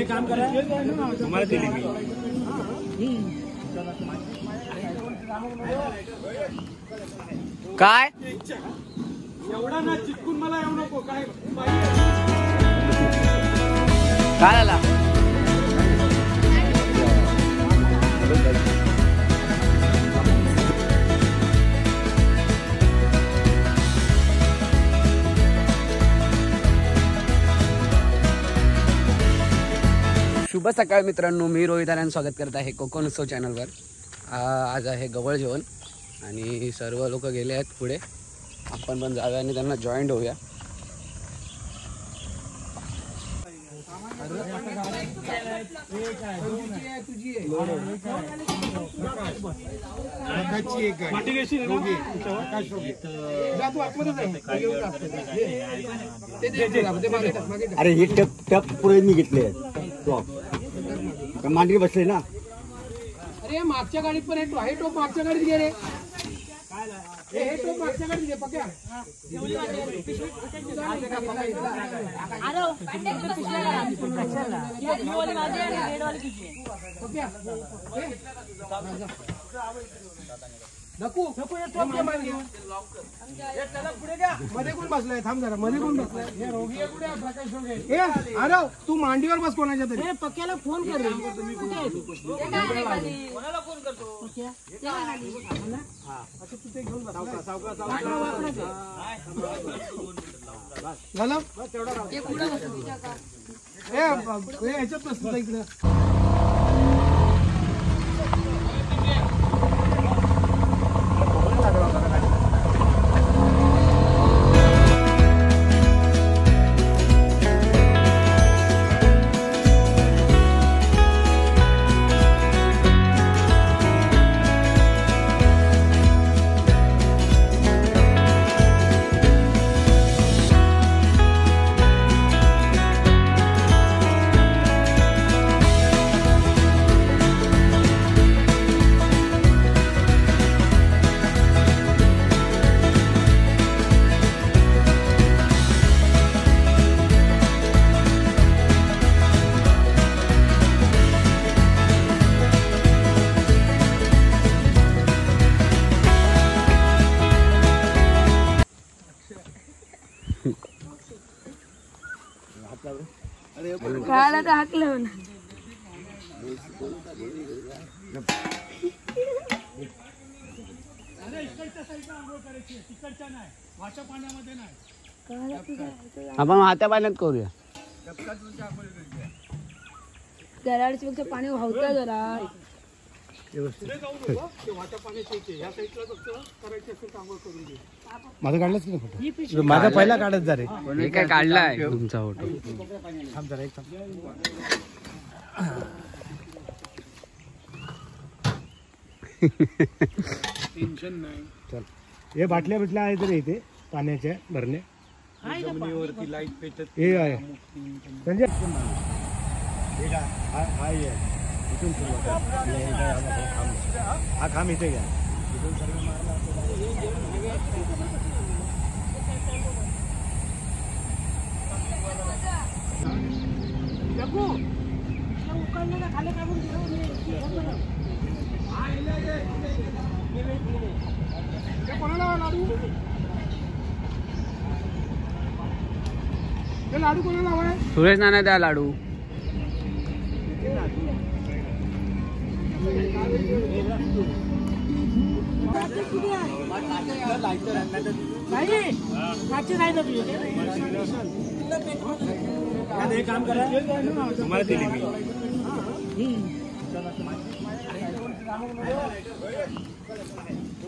काम करा तुम्हाला दिली मी काय एवढा ना चिटकून मला येऊ नको काय काय आला शुभ सकाळ मित्रांनो, मी रोहित आणि स्वागत करत आहे कोकण उत्सव चॅनलवर। आज आहे गवळ जेवण आणि सर्व लोक गेले आहेत पुढे, आपण पण जाऊया आणि त्यांना जॉईंट होऊया। अरे हे टप टप पुढे मी घेतले मांडी बसले ना। अरे मागच्या गाडीत पण हे टोप मागच्या गाडीत गे रे, हे टोप मागच्या गाडीत घे पक्या। मध्ये कोण बसलाय? थांब जरा, मध्ये कोण बसलाय? हे रोगी आहे कुठे? प्रकाश रोगी। हे अरे तू मांडीवर बस कोणाच्या तरी। हे पक्याला फोन कर रे। कोणाला फोन करतो? अच्छा तू ते घेऊन बस। झालं? हे कुठे बसतो? हे ह्याच्यात बसतो इकडे। काला तर हाकलं ना। आपण हात्या पाण्यात करूया। गराडच्या पेक्षा पाणी वाहतं जरा। माझा काढलाच की फोटो? माझा पहिला काढत जा रे। हे काय काढलाय तुमचा फोटो? थांब जरा, एक टेन्शन नाही। चल, हे बाटल्या बिटल्या आहे तरी इथे पाण्याच्या भरणे जमिनीवरती लाईट पेटत हे आहे म्हणजे हा खांब इथे घ्या। लाडू कोणाला हवाय? सुरेश नाना द्या लाडू। काम करा तुम्हाला दिली मी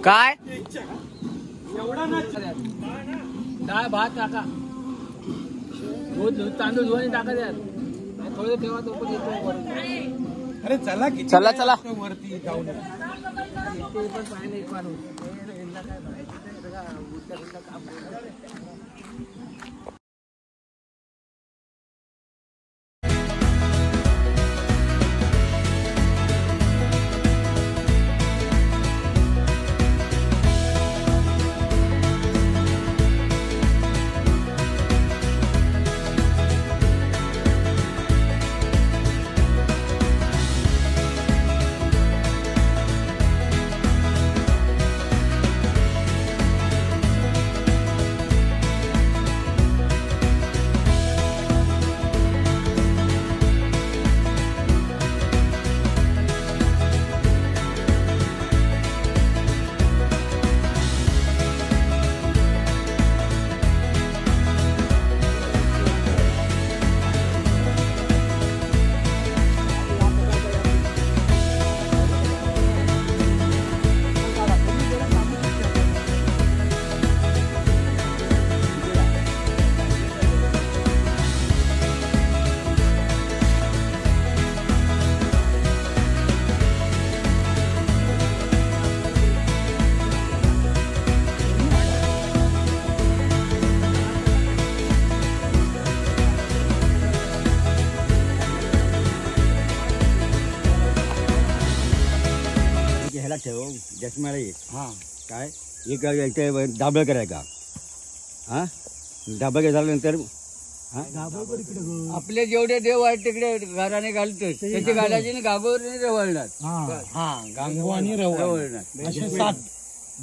काय एवढा ना। डाळ भात टाका, तांदूळ धुवानी टाका त्यात, थोडं ठेवा तो पण येतो। अरे चला की, चला चला वरती जाऊन जसमाला ये हा काय एक इथे दाबळ करायचा हा दाबळ झाल्यानंतर आपले जेवढे देव आहेत तिकडे घराने घालतो त्याची घालायची गागोर रवळणार हा गांगो आणि रवळणार असे 7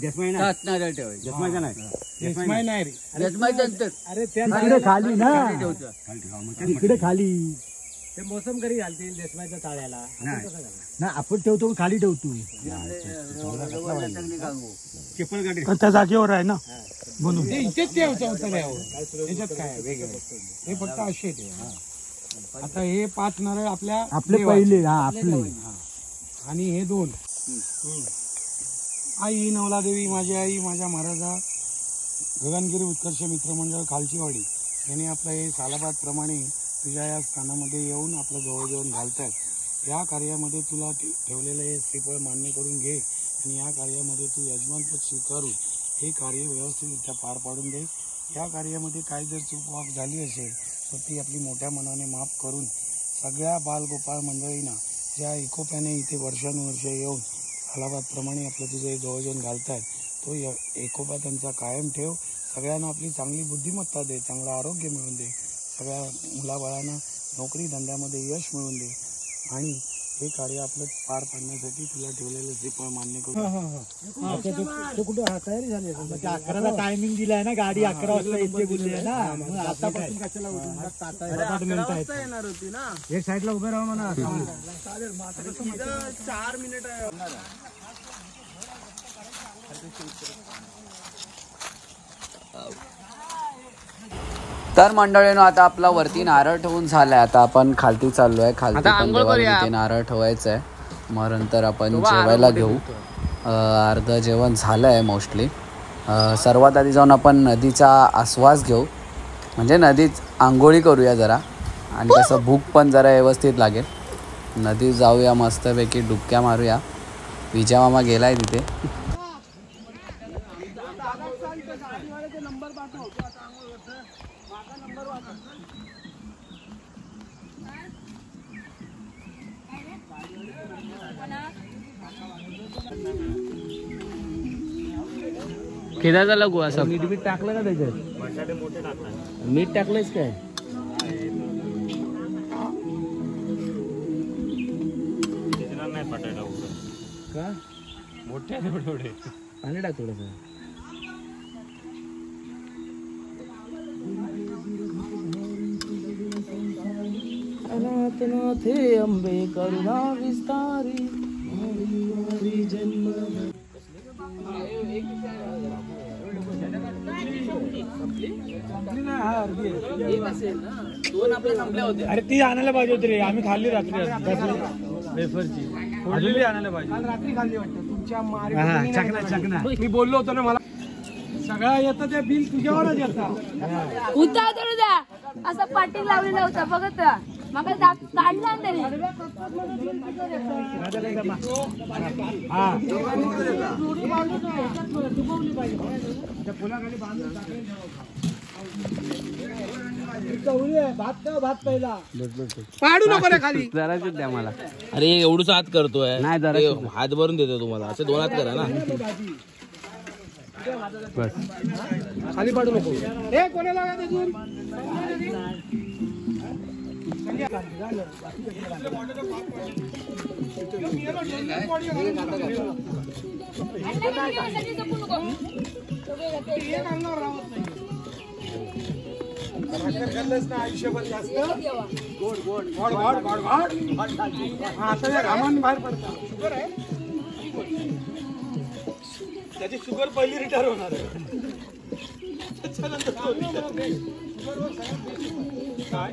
जसमाई नाही सात नारळ ठेवायचे जसमाईचा नाही जसमाई नाही रे जसमाच्या नंतर अरे त्या खाली ना ठेवतो इकडे खाली ते मोसम करी घालतील जसमाईच्या चाळ्याला ना आपण ठेवतो खाली ठेवतो चप्पल गाडी त्या जागेवर आहे ना म्हणून इथेच ठेवचं त्याच्यात काय वेगळं हे फक्त असे आता हे 5 नारळ आपले पहिले आपले आणि हे 2 आई नवलादेवी माझी आई माझ्या महाराजा गगनगिरी उत्कर्ष मित्रमंडळ खालचीवाडी यांनी आपलं हे सालाबादप्रमाणे तुझ्या या स्थानामध्ये येऊन आपलं गवळ जेवण घालतात या कार्यामध्ये तुला ठेवलेलं हे श्रीफळ मान्य करून घे आणि या कार्यामध्ये तू यजमानपद स्वीकारून हे कार्य व्यवस्थितरित्या पार पाडून दे या कार्यामध्ये काही जर चूकवाक झाली असेल तर ती आपली मोठ्या मनाने माफ करून सगळ्या बालगोपाळ मंडळींना ज्या एकोप्याने इथे वर्षानुवर्ष येऊन सालाबादप्रमाणे आपलं तुझं हे गवळजेवण घालतायत तो एकोपा त्यांचा कायम ठेव सगळ्यांना आपली चांगली बुद्धिमत्ता दे चांगलं आरोग्य मिळून दे सगळ्या मुलाबाळांना नोकरी धंद्यामध्ये यश मिळून दे आणि हे कार्य आपलं पार पाडण्यासाठी तुला ठेवलेलं श्रीफळ मान्य करू कुठे तयारी झाली 11ला टायमिंग दिलाय ना गाडी 11 वाजता येते बोलली ना आतापासून कशाला येणार होती ना एक साईडला उभे राहा म्हणा 4 मिनिट तर मंडळीनो आता आपला वरती नारळ ठेवून झालाय आता आपण खालती चाललोय खालती पण देवाला तिथे नारळ ठेवायचं आहे मग नंतर आपण जेवायला घेऊ अर्ध जेवण झालंय मोस्टली सर्वात आधी जाऊन आपण नदीचा आस्वाद घेऊ म्हणजे नदीत आंघोळी करूया जरा आणि कसं भूक पण जरा व्यवस्थित लागेल नदीत जाऊया मस्तपैकी डुबक्या मारूया विजय मामा गेलाय तिथे केदारचा लगू असं मीठ टाकलं ना त्याच्यात मीठ टाकलंयच काय का मोठे पाणी टाक थोडस अनाथनाथे अंबे करुणा विस्तारी जन्म अरे ती आणायला पाहिजे होती रे आम्ही खाल्ली रात्री वेफरची आणायला पाहिजे रात्री खाल्ली वाटतं तुमच्या चकना मी बोललो होतो ना मला सगळं येतं ते बिल तुझ्यावरच येतं उता द्या असा पाटी लावलेला होता बघत मग काढला तरी भात पहिला पाडू नको ना खाली जरा द्या मला अरे एवढंच हात करतोय नाही जरा हात भरून देतो तुम्हाला असे 2 हात करा ना बस खाली पाडू नको हे कोणाला अजून आयुष्यभर जास्त गोड गोड गोड गोड गोड गोड आता घामान बाहेर पडतात शुगर आहे त्याची शुगर पहिली रिटायर होणार आहे काय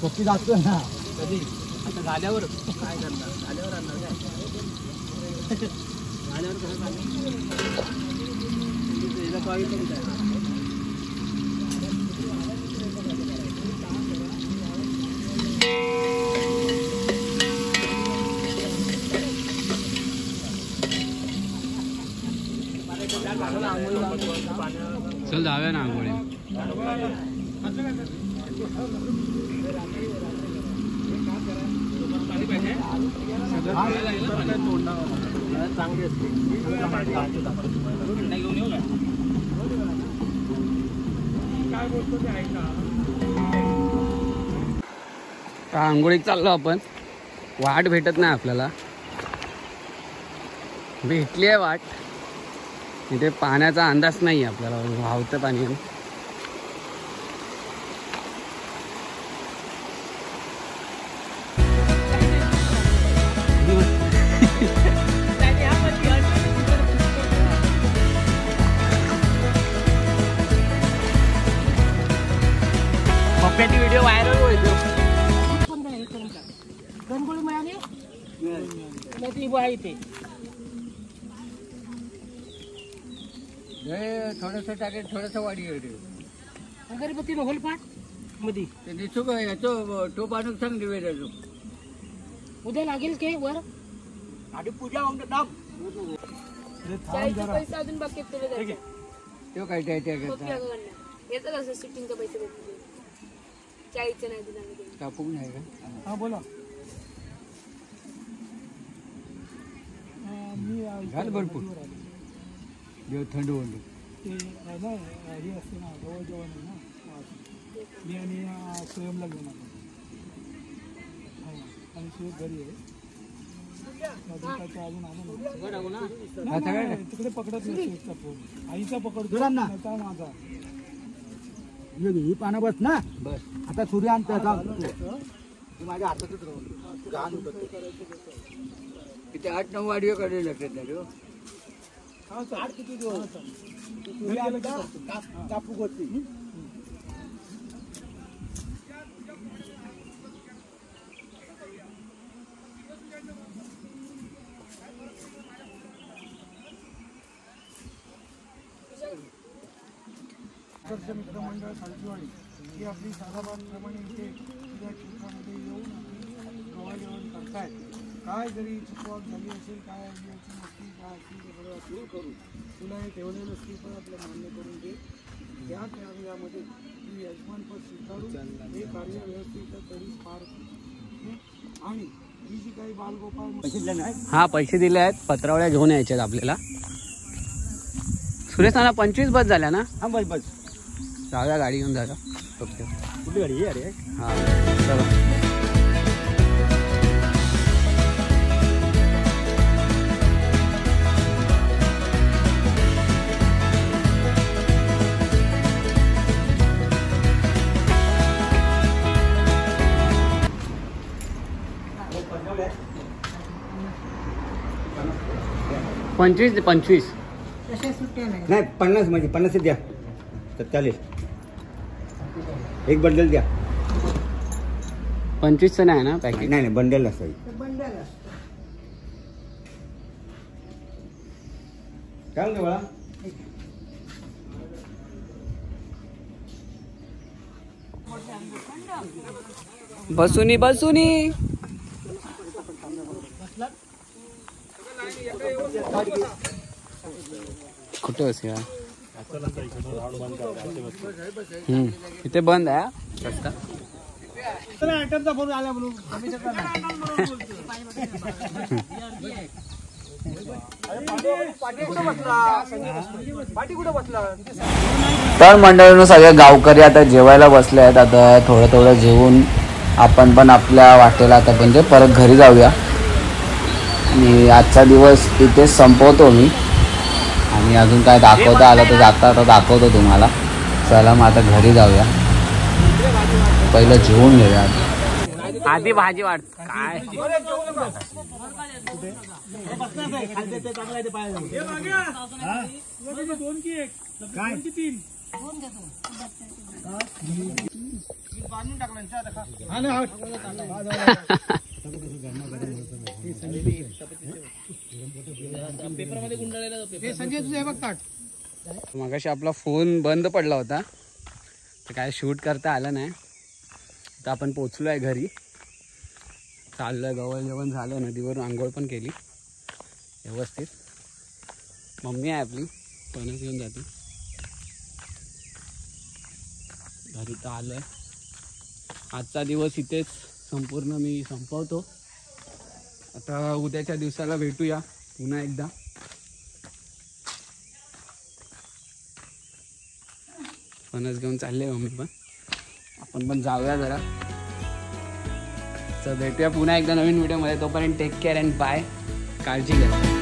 पक्की जातो ना कधी आता झाल्यावर काय करणार झाल्यावर आणणार काय झाल्यावर कसं चल जाऊया ना आंघोळी आंघोळीत चाललो आपण. वाट भेटत नाही आपल्याला. भेटली आहे वाट. इथे पाण्याचा अंदाज नाही आपल्याला. वाहतं पाणी. पप्प्याची व्हिडिओ व्हायरल होईल. गणगोळी मिळाली नाही ती आहे इथे. थोडंसं टाकेल, थोडंसं वाढी अगरबत्तीनं होल पाठ मध्ये दिसू का याचं तो बांधून सांग दिवेला. उद्या लागेल के वर आधी पूजा होऊन दाब पैसे अजून बाकी आहेत तुला द्यायचे. तो काय त्या कोपी अगं गण्या. याचं कसं शूटिंगचे पैसे भेटले 40चे नाही दिला मी. टाकून आहे का? हा बोला. झालं भरपूर देव थंड होऊन ते आहे ना हे असते ना गवळ जेवण आहे ना. मी आणि स्वयंला घेऊन आलो. आणि सुयोग घरी आहे. अजून आलो ना तिकडे पकडत नाही सुयोगचा फोन. आईचा पकडतो ना माझा. ही पानं बस ना बस. आता सूर्यास्त माझ्या हातातच राहून तिथे 8-9 वाडिओ काढले लक्षात. हा 8 किती दिवस कापू होती. मित्रमंडळ खालचीवाडी ही आपली सालाबादप्रमाणे इथे या क्षेत्रामध्ये येऊन गवळ जेवण करतायत. काय जरी चुकवाक झाली असेल, काय आली असेल नसतील, काय असेल ते सगळं दूर करून तुला हे ठेवले नसतील पण आपलं मान्य करून दे. या कार्यामध्ये तू यजमानपद स्वीकारून हे कार्य व्यवस्थित तरी पार आणि ही जी काही बालगोपाळ हा पैसे दिले आहेत. पत्रावळ्या घेऊन यायच्यात आपल्याला. सुरेश नाना 25 बस झाल्या ना. हा बस बस जाऊया गाडी घेऊन जाऊया. कुठली गाडी आहे अरे? हा चला. पंचवीस नाही 50 म्हणजे 50 द्या. 47 एक बंडल द्या. 25चं नाही ना पॅकेज. नाही बंडल असावी. काय म्हणतो बाळा? बसुनी कुठे असेल इथे बंद आहे रस्ता. तर मंडळीनं सगळे गावकरी आता जेवायला बसले आहेत. आता थोडं जेवून आपण पण आपल्या वाटेला आता म्हणजे परत घरी जाऊया. आणि आजचा दिवस इथेच संपवतो मी. आणि अजून काय दाखवता आलं तर आता दाखवतो तुम्हाला. चला मग आता घरी जाऊया. पहिलं जेवून घेऊया. आधी भाजी वाढ काय मगाशी आपला फोन बंद पडला होता तर काय शूट करता आलं नाही. तर आपण पोचलो आहे घरी. चाललोय गवळ जेवण झालं. नदीवरून आंघोळ पण केली व्यवस्थित. मम्मी आहे आपली फणस घेऊन जाते. घरी तर आलोय. आजचा दिवस इथेच संपूर्ण मी संपवतो. आता उद्याच्या दिवसाला भेटूया पुन्हा एकदा. फणस घेऊन चालले मम्मी पण, आपण पण जाऊया जरा. तर भेटूया पुन्हा एकदा नवीन व्हिडिओमध्ये. तोपर्यंत टेक केअर अँड बाय. काळजी घ्या.